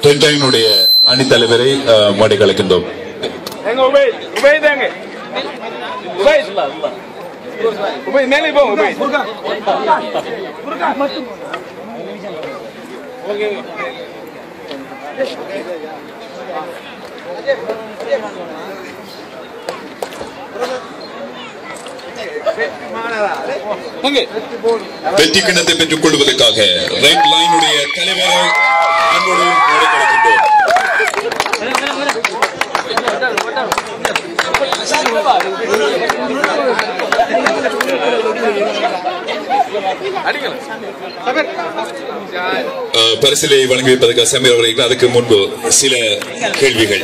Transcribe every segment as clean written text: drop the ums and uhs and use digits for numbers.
தென்டைனுடைய அணித்தலைவரை மாடி கலைக்கின்றோம். வெற்றி கிண்ணத்தை பெற்றுக் கொள்வதற்காக ரெட் லைனுடைய தலைவரை அன்போடு மாடி கலைக்கின்றோம். பரிசிலை வழங்கி வைப்பதற்காக சமீர் அவர்கள் அதுக்கு முன்பு சில கேள்விகள்.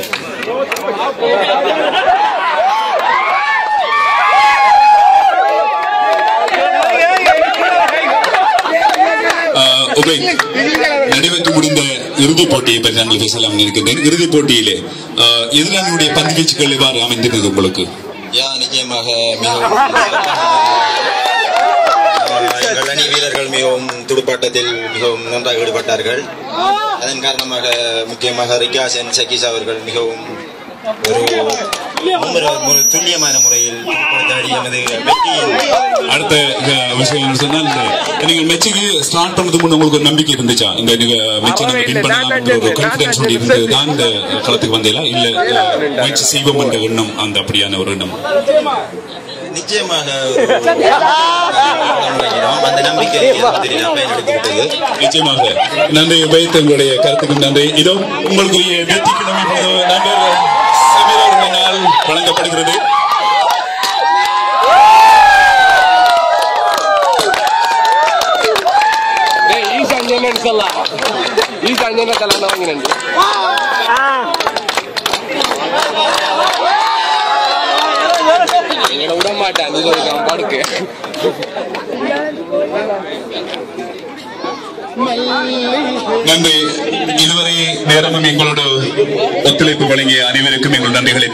நடைபெற்று முடிந்த இறுதிப் போட்டியை பற்றி நாங்கள் பேசலாம் இருக்கின்றேன். இறுதிப் போட்டியிலே எதிராளியுடைய பந்து வீச்சுகள் எவ்வாறு அமைந்திருந்தது உங்களுக்கு? நிச்சயமாக மிகவும் அணி வீரர்கள் மிகவும் துடுப்பாட்டத்தில் மிகவும் நன்றாக ஈடுபட்டார்கள். அதன் காரணமாக முக்கியமாக ரிகாசன் சகிஸ் அவர்கள் மிகவும் ஒரு துல்லியமான முறையில் அடுத்த விஷயம் சொன்னால் நீங்கள் மெச்சுக்கு ஸ்டார்ட் பண்ணது முன் உங்களுக்கு ஒரு நம்பிக்கை இருந்துச்சா? இந்த மெச்சை நம்ம வின் பண்ணலாம் ஒரு கான்பிடன்ஸ் இருந்தது தான் இந்த களத்துக்கு வந்தீங்களா? இல்ல முயற்சி செய்வோம் என்ற எண்ணம், அந்த அப்படியான ஒரு எண்ணம்? நிச்சயமாக அந்த நம்பிக்கை நிச்சயமாக. நன்றி உபயத், உங்களுடைய கருத்துக்கு நன்றி. இதோ உங்களுக்குரிய வெற்றிக்கு நம்பர் சமீர் அவர்களால் வழங்கப்படுகிறது. விட மாட்டேன் பாடுக்கு. நன்றி. இதுவரை நேரமும் எங்களோட ஒத்துழைப்பு வழங்கிய அனைவருக்கும் எங்கள் நன்றிகளை